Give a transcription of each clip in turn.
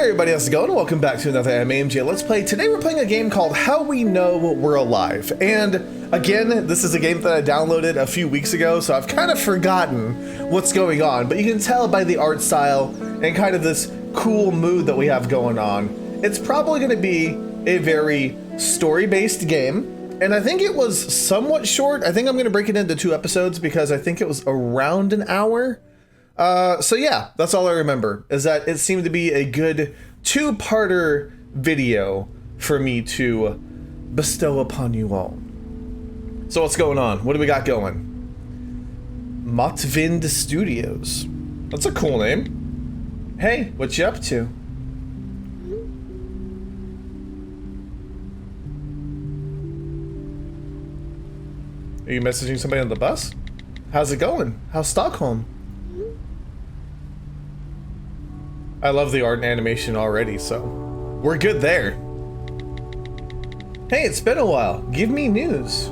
everybody, how's it going? Welcome back to another MAMJ Let's Play. Today we're playing a game called How We Know We're Alive. And again, this is a game that I downloaded a few weeks ago, so I've kind of forgotten what's going on. But you can tell by the art style and kind of this cool mood that we have going on. It's probably going to be a very story-based game. And I think it was somewhat short. I think I'm going to break it into 2 episodes because I think it was around an hour. So yeah, that's all I remember, is that it seemed to be a good 2-parter video for me to bestow upon you all. So what's going on? What do we got going? Motvind Studios. That's a cool name. Hey, what you up to? Are you messaging somebody on the bus? How's it going? How's Stockholm? I love the art and animation already, so we're good there. Hey, it's been a while. Give me news.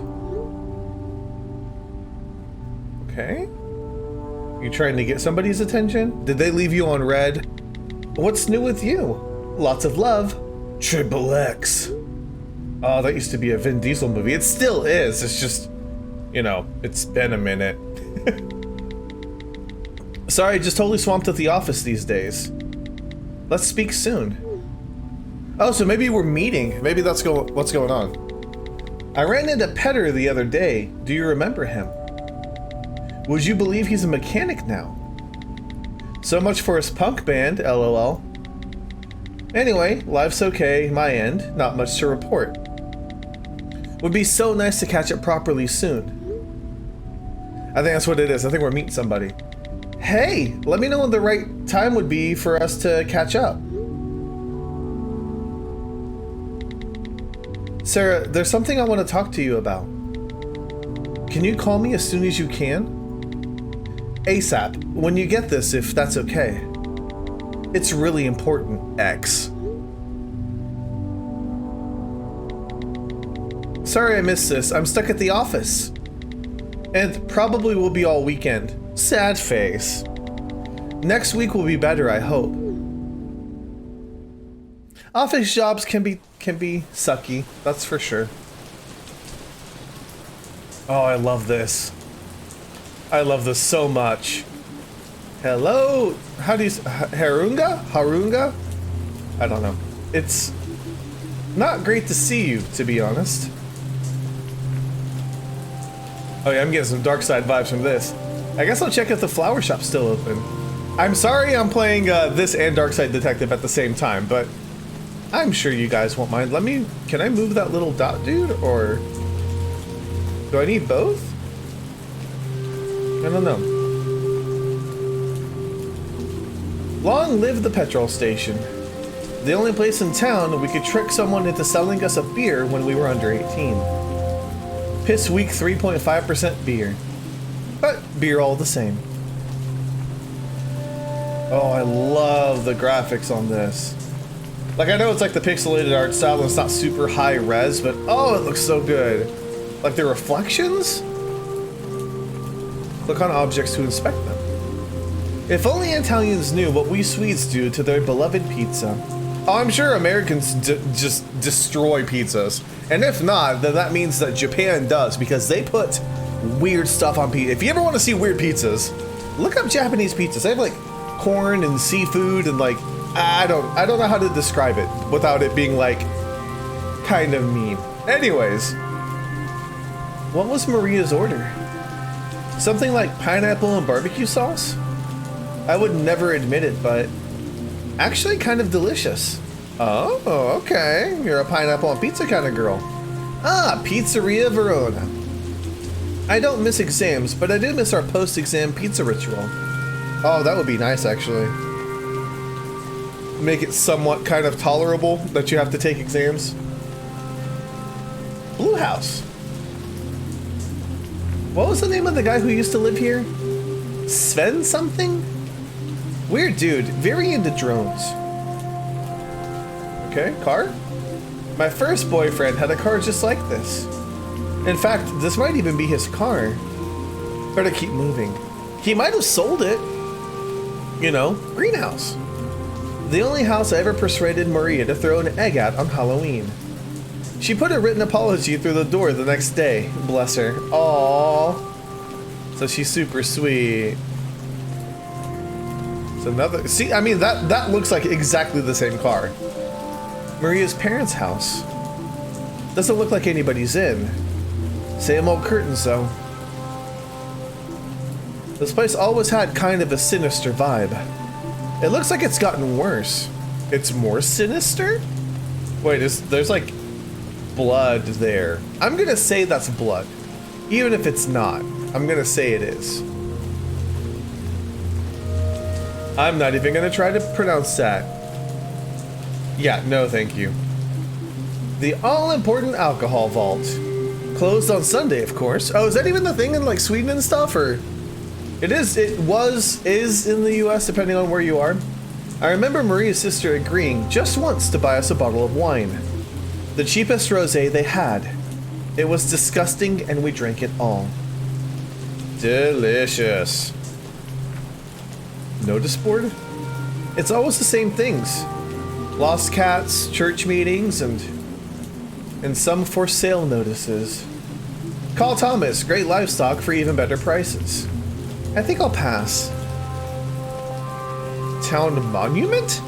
Okay. You trying to get somebody's attention? Did they leave you on red? What's new with you? Lots of love. Triple X. Oh, that used to be a Vin Diesel movie. It still is. It's just, you know, it's been a minute. Sorry, just totally swamped at the office these days. Let's speak soon. Oh, so maybe we're meeting. Maybe that's what's going on. I ran into Petter the other day. Do you remember him? Would you believe he's a mechanic now? So much for his punk band, LOL. Anyway, life's okay, my end. Not much to report. Would be so nice to catch up properly soon. I think that's what it is. I think we're meeting somebody. Hey, let me know when the right time would be for us to catch up. Sarah, there's something I want to talk to you about. Can you call me as soon as you can? ASAP, when you get this, if that's okay. It's really important, X. Sorry I missed this. I'm stuck at the office. And probably will be all weekend. Sad face. Next week will be better, I hope. Office jobs can be sucky, that's for sure. Oh, I love this. I love this so much. Hello? How do you Harunga? Harunga? I don't know. It's not great to see you, to be honest. Oh yeah, I'm getting some dark side vibes from this. I guess I'll check if the flower shop's still open. I'm sorry I'm playing this and Darkside Detective at the same time, but I'm sure you guys won't mind. Can I move that little dot dude, or do I need both? I don't know. Long live the petrol station. The only place in town we could trick someone into selling us a beer when we were under 18. Piss weak 3.5% beer. But beer all the same. Oh, I love the graphics on this. Like, I know it's like the pixelated art style and it's not super high res, but oh, it looks so good. Like the reflections? Click on objects to inspect them. If only Italians knew what we Swedes do to their beloved pizza. Oh, I'm sure Americans just destroy pizzas. And if not, then that means that Japan does, because they put weird stuff on pizza. If you ever want to see weird pizzas, look up Japanese pizzas. They have like corn and seafood and like I don't know how to describe it without it being like kind of mean. Anyways, what was Maria's order? Something like pineapple and barbecue sauce? I would never admit it, but actually kind of delicious. Oh, okay. You're a pineapple on pizza kind of girl. Ah, Pizzeria Verona. I don't miss exams, but I do miss our post-exam pizza ritual. Oh, that would be nice, actually. Make it somewhat kind of tolerable that you have to take exams. Blue House. What was the name of the guy who used to live here? Sven something? Weird dude, very into drones. Okay, car? My first boyfriend had a car just like this. In fact, this might even be his car. Better keep moving. He might have sold it. You know, greenhouse. The only house I ever persuaded Maria to throw an egg at on Halloween. She put a written apology through the door the next day. Bless her. Aww. So she's super sweet. It's another. See, I mean, that looks like exactly the same car. Maria's parents' house. Doesn't look like anybody's in. Same old curtains, though. This place always had kind of a sinister vibe. It looks like it's gotten worse. It's more sinister? Wait, there's like blood there. I'm gonna say that's blood. Even if it's not, I'm gonna say it is. I'm not even gonna try to pronounce that. Yeah, no thank you. The all-important alcohol vault. Closed on Sunday, of course. Oh, is that even the thing in like Sweden and stuff, or? It is in the US, depending on where you are. I remember Maria's sister agreeing just once to buy us a bottle of wine. The cheapest rosé they had. It was disgusting and we drank it all. Delicious. Notice board? It's always the same things. Lost cats, church meetings, and some for sale notices. Call Thomas, great livestock for even better prices. I think I'll pass. Town monument?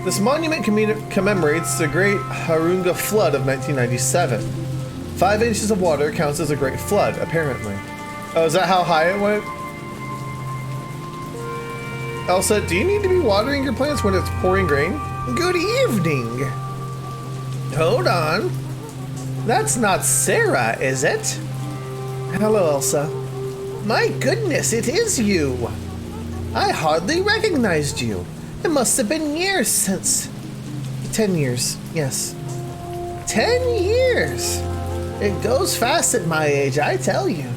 This monument commemorates the Great Harunga Flood of 1997. 5 inches of water counts as a great flood, apparently. Oh, is that how high it went? Elsa, do you need to be watering your plants when it's pouring rain? Good evening. Hold on. That's not Sarah, is it? Hello, Elsa. My goodness, it is you. I hardly recognized you. It must have been years since... 10 years, yes. 10 years! It goes fast at my age, I tell you.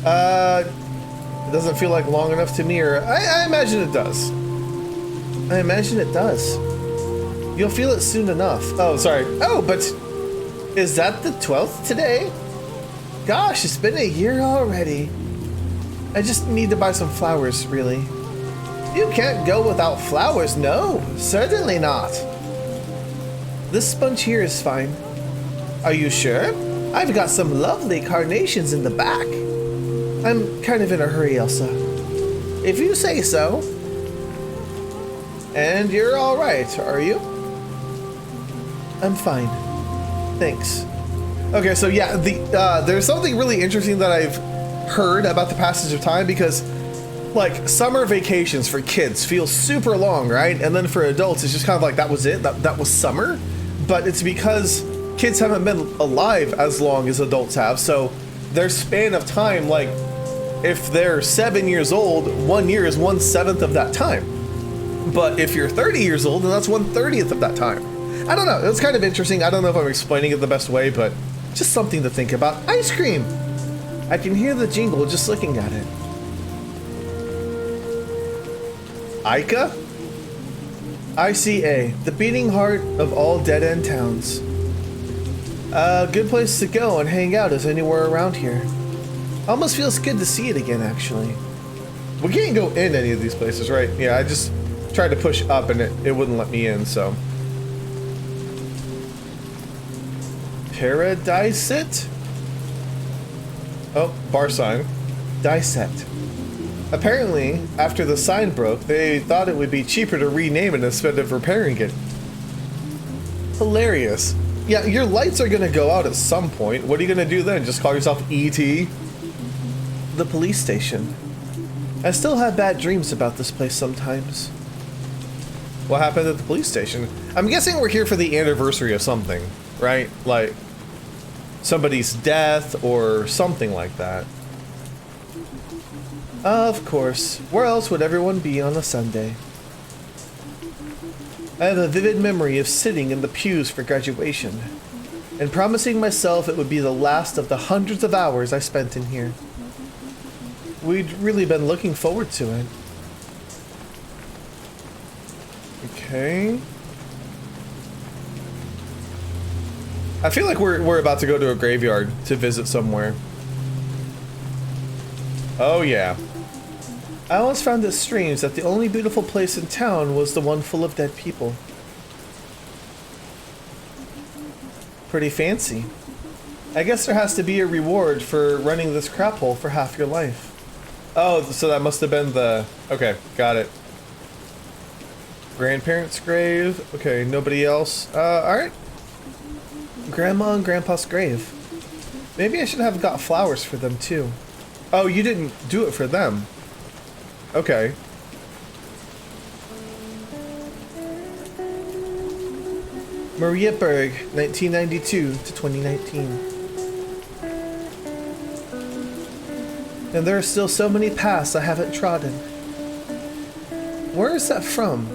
It doesn't feel like long enough to me, or... I imagine it does. I imagine it does. You'll feel it soon enough. Oh, sorry. Oh, but... Is that the 12th today? Gosh, it's been a year already. I just need to buy some flowers, really. You can't go without flowers, no. Certainly not. This sponge here is fine. Are you sure? I've got some lovely carnations in the back. I'm kind of in a hurry, Elsa. If you say so. And you're all right, are you? I'm fine. Thanks. Okay, so yeah, there's something really interesting that I've heard about the passage of time, because like summer vacations for kids feel super long, right? And then for adults, it's just kind of like that was it, that was summer. But it's because kids haven't been alive as long as adults have, so their span of time, like if they're 7 years old, 1 year is 1/7 of that time. But if you're 30 years old, then that's 1/30 of that time. I don't know, it's kind of interesting. I don't know if I'm explaining it the best way, but just something to think about. Ice cream! I can hear the jingle just looking at it. Ica? ICA, the beating heart of all dead-end towns. A good place to go and hang out is anywhere around here. Almost feels good to see it again, actually. We can't go in any of these places, right? Yeah, I just tried to push up and it wouldn't let me in, so. Paradise-it? Oh, bar sign. Dissect. Apparently, after the sign broke, they thought it would be cheaper to rename it instead of repairing it. Hilarious. Yeah, your lights are gonna go out at some point. What are you gonna do then? Just call yourself E.T.? The police station. I still have bad dreams about this place sometimes. What happened at the police station? I'm guessing we're here for the anniversary of something, right? Like somebody's death or something like that. Of course. Where else would everyone be on a Sunday? I have a vivid memory of sitting in the pews for graduation and promising myself it would be the last of the hundreds of hours I spent in here. We'd really been looking forward to it. Okay. I feel like we're about to go to a graveyard to visit somewhere. Oh yeah. I always found it strange that the only beautiful place in town was the one full of dead people. Pretty fancy. I guess there has to be a reward for running this crap hole for half your life. Oh, so that must have been the... Okay, got it. Grandparents' grave. Okay, nobody else. Alright. Grandma and Grandpa's grave. Maybe I should have got flowers for them too. Oh, you didn't do it for them. Okay. Maria Berg, 1992 to 2019. And there are still so many paths I haven't trodden. Where is that from?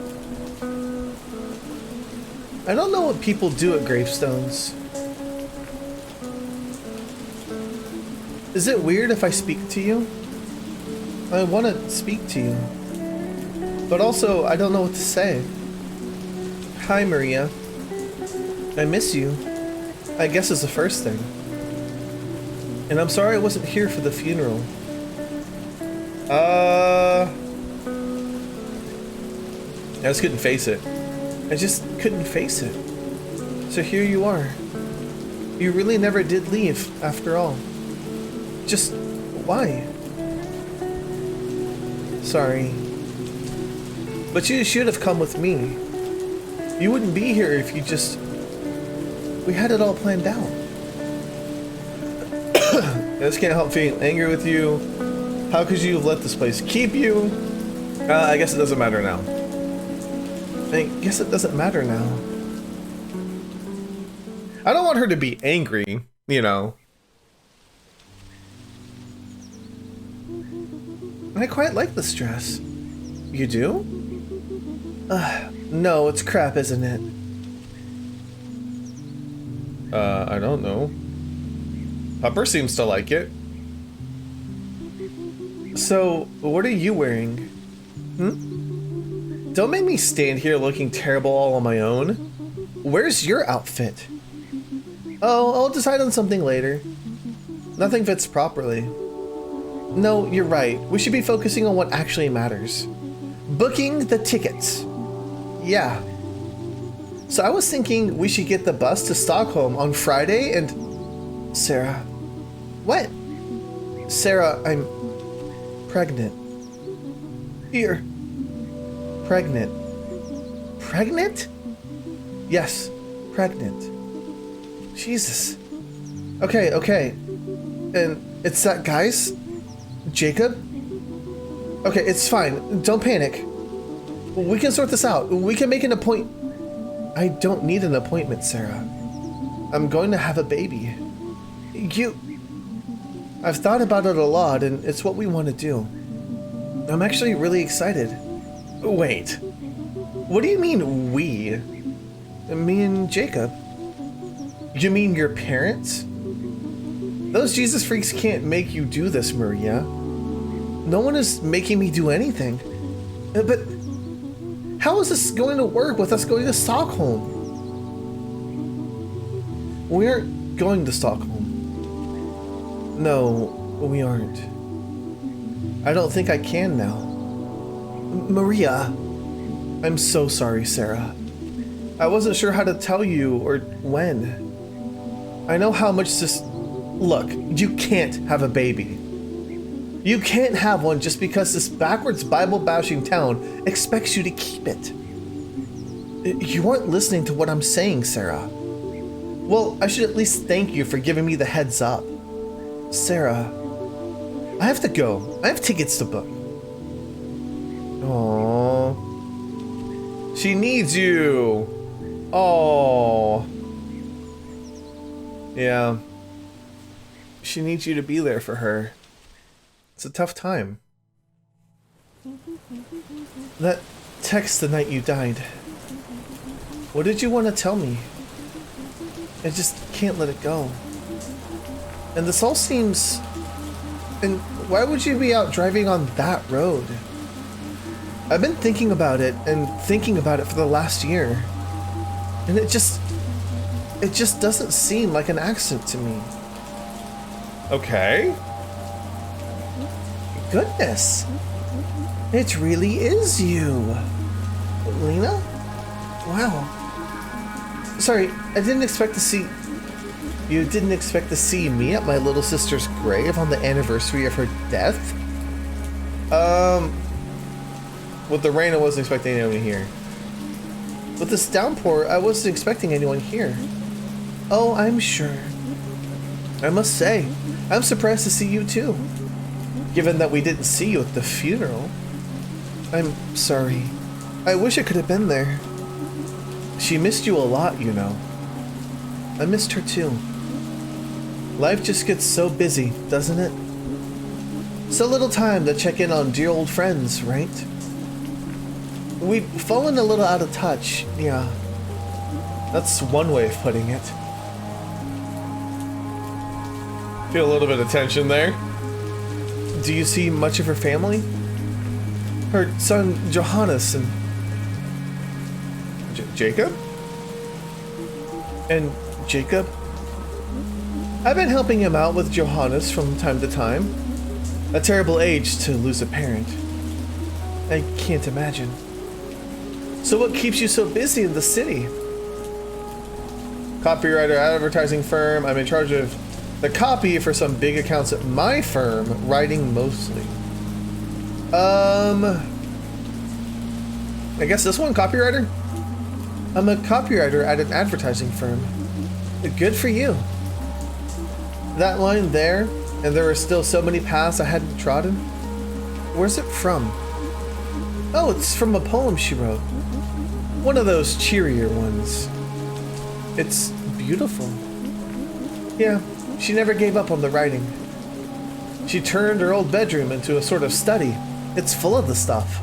I don't know what people do at gravestones. Is it weird if I speak to you? I want to speak to you. But also, I don't know what to say. Hi, Maria. I miss you. I guess is the first thing. And I'm sorry I wasn't here for the funeral. I just couldn't face it. I just couldn't face it. So here you are. You really never did leave, after all. Just, why? Sorry. But you should have come with me. You wouldn't be here if you just... We had it all planned out. I just can't help feeling angry with you. How could you have let this place keep you? I guess it doesn't matter now. I guess it doesn't matter now. I don't want her to be angry, you know. I quite like this dress. You do? No, it's crap, isn't it? I don't know. Pepper seems to like it. So, what are you wearing? Don't make me stand here looking terrible all on my own. Where's your outfit? Oh, I'll decide on something later. Nothing fits properly. No, you're right. We should be focusing on what actually matters. Booking the tickets. Yeah. So I was thinking we should get the bus to Stockholm on Friday and... Sarah. What? Sarah, I'm... pregnant. Here. Pregnant. Pregnant? Yes, pregnant. Jesus. Okay. And it's that guy's? Jacob? Okay, it's fine. Don't panic. We can sort this out. We can make an appointment. I don't need an appointment, Sarah. I'm going to have a baby. I've thought about it a lot, and it's what we want to do. I'm actually really excited. Wait. What do you mean, we? Me and Jacob. You mean your parents? Those Jesus freaks can't make you do this, Maria. No one is making me do anything. But how is this going to work with us going to Stockholm? We aren't going to Stockholm. No, we aren't. I don't think I can now. Maria. I'm so sorry, Sarah. I wasn't sure how to tell you or when. I know how much this... Look, you can't have a baby. You can't have one just because this backwards Bible-bashing town expects you to keep it. You aren't listening to what I'm saying, Sarah. Well, I should at least thank you for giving me the heads up. Sarah, I have to go. I have tickets to book. Aww. She needs you. Oh. Yeah. She needs you to be there for her. It's a tough time. That text the night you died. What did you want to tell me? I just can't let it go. And this all seems... And why would you be out driving on that road? I've been thinking about it and thinking about it for the last year. And it just doesn't seem like an accident to me. Okay. Goodness. It really is you. Lena? Wow. Sorry, I didn't expect to see... You didn't expect to see me at my little sister's grave on the anniversary of her death? With the rain, I wasn't expecting anyone here. With this downpour, I wasn't expecting anyone here. Oh, I'm sure. I must say, I'm surprised to see you too. Given that we didn't see you at the funeral. I'm sorry. I wish I could have been there. She missed you a lot, you know. I missed her too. Life just gets so busy, doesn't it? So little time to check in on dear old friends, right? We've fallen a little out of touch, yeah. That's one way of putting it. Feel a little bit of tension there. Do you see much of her family? Her son Johannes and... Jacob? And Jacob? I've been helping him out with Johannes from time to time. A terrible age to lose a parent. I can't imagine. So what keeps you so busy in the city? Copywriter, advertising firm. I'm in charge of the copy for some big accounts at my firm, writing mostly. I guess this one, copywriter? I'm a copywriter at an advertising firm. Good for you. That line there, and there are still so many paths I hadn't trodden. Where's it from? Oh, it's from a poem she wrote. One of those cheerier ones. It's beautiful. Yeah, she never gave up on the writing. She turned her old bedroom into a sort of study. It's full of the stuff.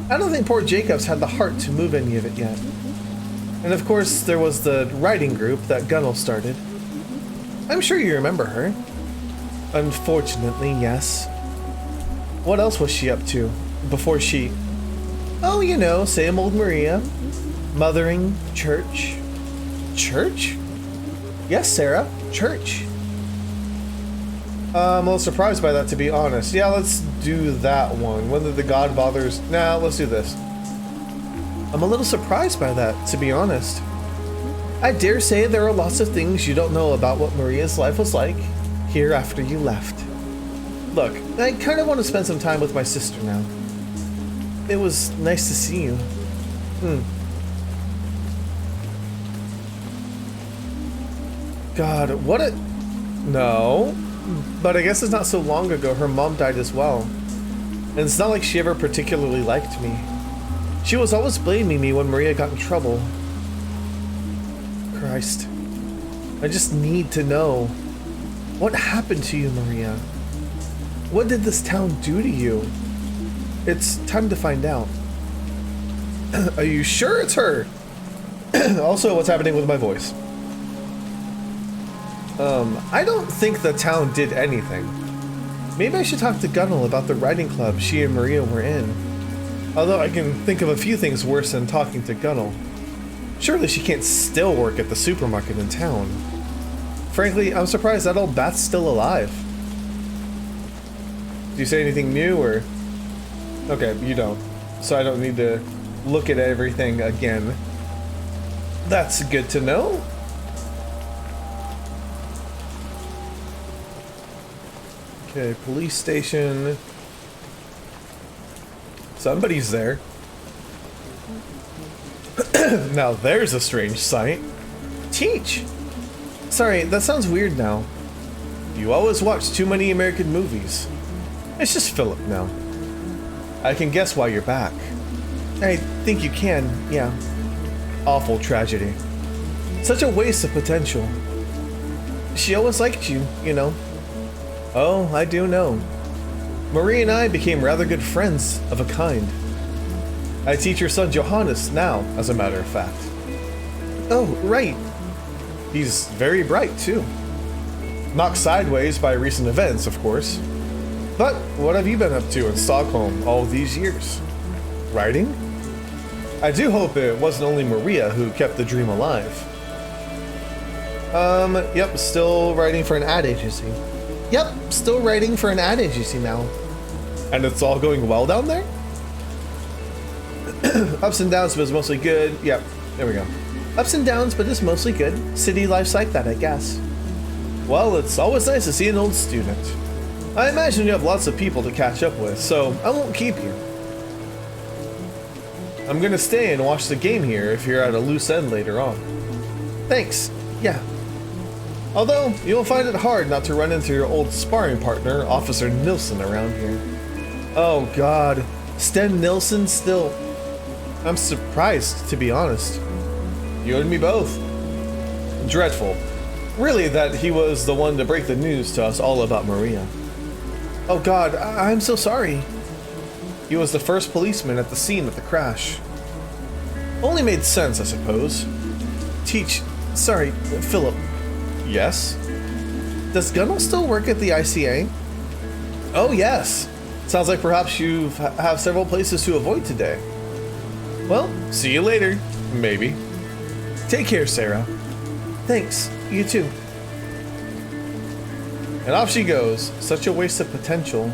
I don't think poor Jacobs had the heart to move any of it yet. And of course, there was the writing group that Gunnel started. I'm sure you remember her. Unfortunately, yes. What else was she up to before she... Oh, you know, same old Maria. Mothering, church. Church? Yes, Sarah, church. I'm a little surprised by that, to be honest. Yeah, let's do that one. When did the God bothers... Nah, let's do this. I'm a little surprised by that, to be honest. I dare say there are lots of things you don't know about what Maria's life was like here after you left. Look, I kind of want to spend some time with my sister now. It was nice to see you. God, what a... No. But I guess it's not so long ago her mom died as well. And it's not like she ever particularly liked me. She was always blaming me when Maria got in trouble. Christ. I just need to know. What happened to you, Maria? What did this town do to you? It's time to find out. Are you sure it's her? Also, what's happening with my voice? I don't think the town did anything. Maybe I should talk to Gunnel about the writing club she and Maria were in. Although I can think of a few things worse than talking to Gunnel. Surely she can't still work at the supermarket in town. Frankly, I'm surprised that old bat's still alive. Do you say anything new, or... Okay, you don't. So I don't need to look at everything again. That's good to know. Okay, police station. Somebody's there. Now there's a strange sight. Teach! Sorry, that sounds weird now. You always watch too many American movies. It's just Philip now. I can guess why you're back. I think you can, yeah. Awful tragedy. Such a waste of potential. She always liked you, you know. Oh, I do know. Marie and I became rather good friends of a kind. I teach your son Johannes now, as a matter of fact. Oh, right. He's very bright, too. Knocked sideways by recent events, of course. But what have you been up to in Stockholm all these years? Writing? I do hope it wasn't only Maria who kept the dream alive. Yep, still writing for an ad agency. Yep, still writing for an ad agency now. And it's all going well down there? Ups and downs, but it's mostly good. Yep, there we go. Ups and downs, but it's mostly good. City life's like that, I guess. Well, it's always nice to see an old student. I imagine you have lots of people to catch up with, so I won't keep you. I'm gonna stay and watch the game here if you're at a loose end later on. Thanks, yeah. Although, you'll find it hard not to run into your old sparring partner, Officer Nilsson, around here. Oh god, Sten Nilsson still... I'm surprised, to be honest. You and me both. Dreadful. Really, that he was the one to break the news to us all about Maria. Oh god, I'm so sorry. He was the first policeman at the scene of the crash. Only made sense, I suppose. Philip. Yes? Does Gunnel still work at the ICA? Oh yes. Sounds like perhaps you have several places to avoid today. Well, see you later. Maybe. Take care, Sarah. Thanks. You too. And off she goes. Such a waste of potential.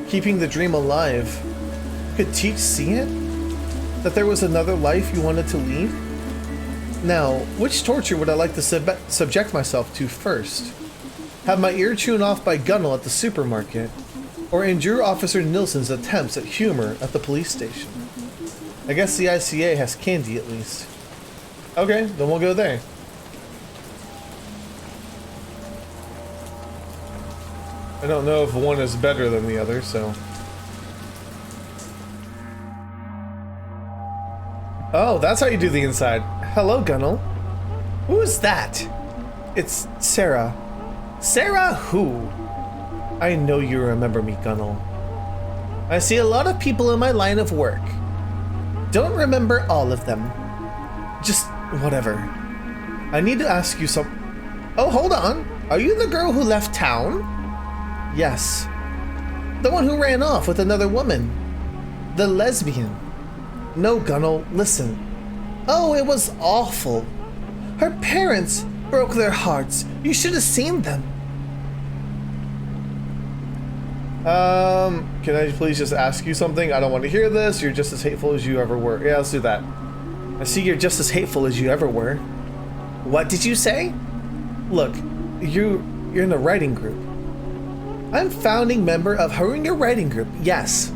Keeping the dream alive. Could Teach see it? That there was another life you wanted to lead? Now, which torture would I like to subject myself to first? Have my ear chewed off by Gunnel at the supermarket? Or endure Officer Nilsson's attempts at humor at the police station? I guess the ICA has candy at least. Okay, then we'll go there. I don't know if one is better than the other, so... Oh, that's how you do the inside. Hello, Gunnel. Who is that? It's Sarah. Sarah who? I know you remember me, Gunnel. I see a lot of people in my line of work. Don't remember all of them. Just whatever. I need to ask you some... Oh, hold on. Are you the girl who left town? Yes. The one who ran off with another woman. The lesbian. No, Gunnel, listen. Oh, it was awful. Her parents broke their hearts. You should have seen them. Can I please just ask you something? I don't want to hear this. You're just as hateful as you ever were. Yeah, let's do that. I see you're just as hateful as you ever were. What did you say? Look, you're in a writing group. I'm founding member of Harunya Writing Group, yes.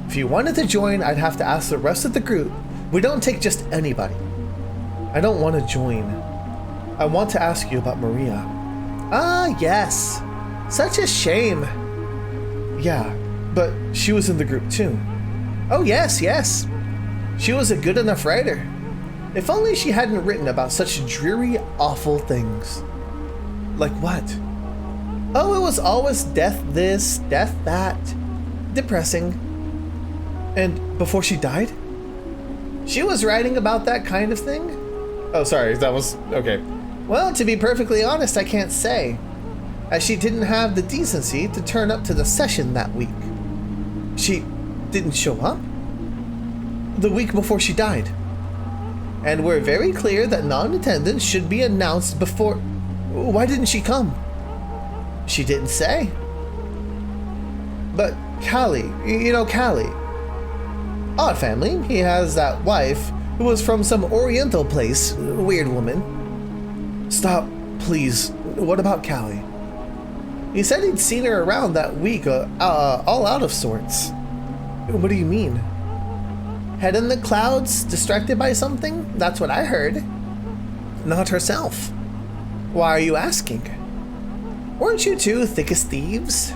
If you wanted to join, I'd have to ask the rest of the group. We don't take just anybody. I don't want to join. I want to ask you about Maria. Ah, yes. Such a shame. Yeah, but she was in the group too. Oh, yes, yes. She was a good enough writer. If only she hadn't written about such dreary, awful things. Like what? Oh, it was always death this, death that. Depressing. And before she died? She was writing about that kind of thing? Oh, sorry, that was... okay. Well, to be perfectly honest, I can't say. As she didn't have the decency to turn up to the session that week. She didn't show up? The week before she died. And we're very clear that non-attendance should be announced before... Why didn't she come? She didn't say. But Callie, you know Callie. Odd family. He has that wife who was from some oriental place. Weird woman. Stop, please. What about Callie? He said he'd seen her around that week, all out of sorts. What do you mean? Head in the clouds, distracted by something? That's what I heard. Not herself. Why are you asking? Weren't you two thick as thieves?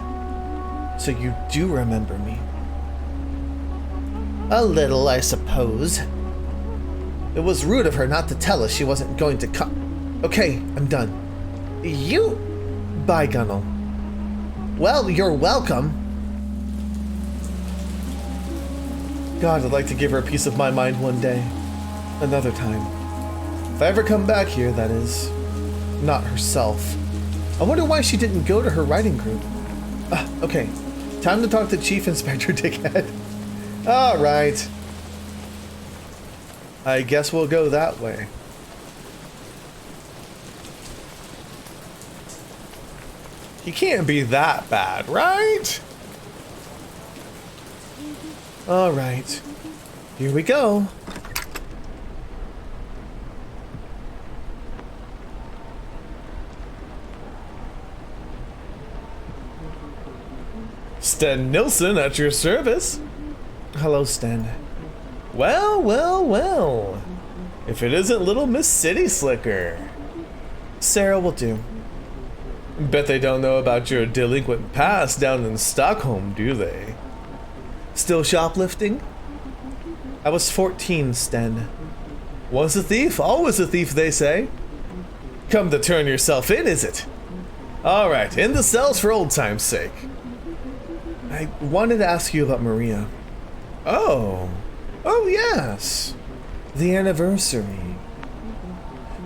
So you do remember me. A little, I suppose. It was rude of her not to tell us she wasn't going to come. Okay, I'm done. You... Bye, Gunnel. Well, you're welcome. God, I'd like to give her a piece of my mind one day. Another time. If I ever come back here, that is. Not herself. I wonder why she didn't go to her writing group. Okay. Time to talk to Chief Inspector Dickhead. Alright. I guess we'll go that way. He can't be that bad, right? All right, here we go. Sten Nilsson at your service. Hello, Sten. Well, well, well. If it isn't little Miss City Slicker. Sarah will do. Bet they don't know about your delinquent past down in Stockholm, do they? Still shoplifting? I was 14, Sten. Once a thief, always a thief, they say. Come to turn yourself in, is it? All right, in the cells for old time's sake. I wanted to ask you about Maria. Oh. Oh, yes. The anniversary.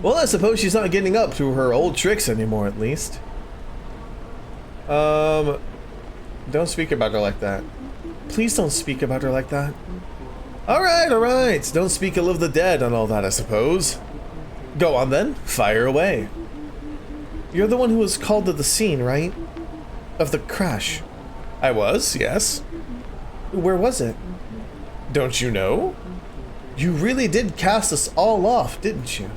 Well, I suppose she's not getting up to her old tricks anymore, at least. Don't speak about her like that. Please don't speak about her like that. All right. Don't speak ill of the dead and all that, I suppose. Go on then, fire away. You're the one who was called to the scene, right? Of the crash. I was, yes. Where was it? Don't you know? You really did cast us all off, didn't you?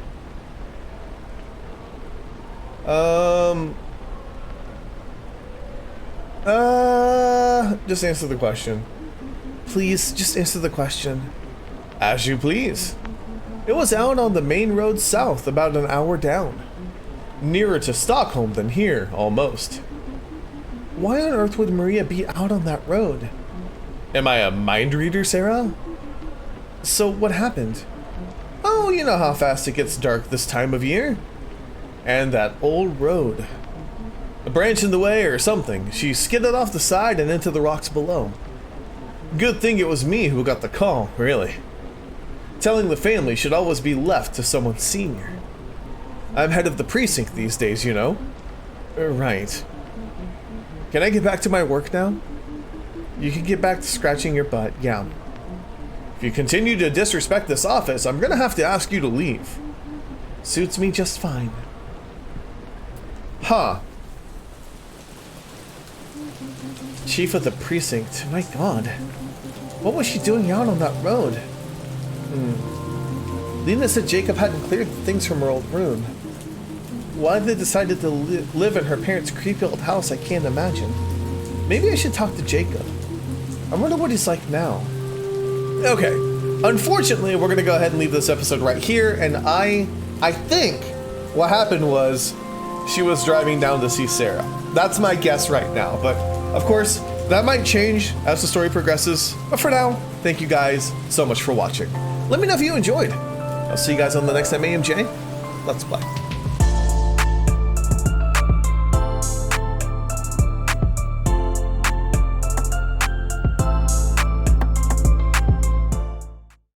Just answer the question. Please, just answer the question. As you please. It was out on the main road south, about an hour down. Nearer to Stockholm than here, almost. Why on earth would Maria be out on that road? Am I a mind reader, Sarah? So what happened? Oh, you know how fast it gets dark this time of year. And that old road. A branch in the way or something. She skidded off the side and into the rocks below. Good thing it was me who got the call, really. Telling the family should always be left to someone senior. I'm head of the precinct these days, you know. Right. Can I get back to my work now? You can get back to scratching your butt, yeah. If you continue to disrespect this office, I'm gonna have to ask you to leave. Suits me just fine. Huh. Chief of the precinct, my god. What was she doing out on that road? Lena said Jacob hadn't cleared things from her old room. Why they decided to live in her parents' creepy old house, I can't imagine. Maybe I should talk to Jacob. I wonder what he's like now. Okay, unfortunately, we're gonna go ahead and leave this episode right here, and I think what happened was she was driving down to see Sarah. That's my guess right now, but of course, that might change as the story progresses. But for now, thank you guys so much for watching. Let me know if you enjoyed. I'll see you guys on the next time, AMJ. Let's play.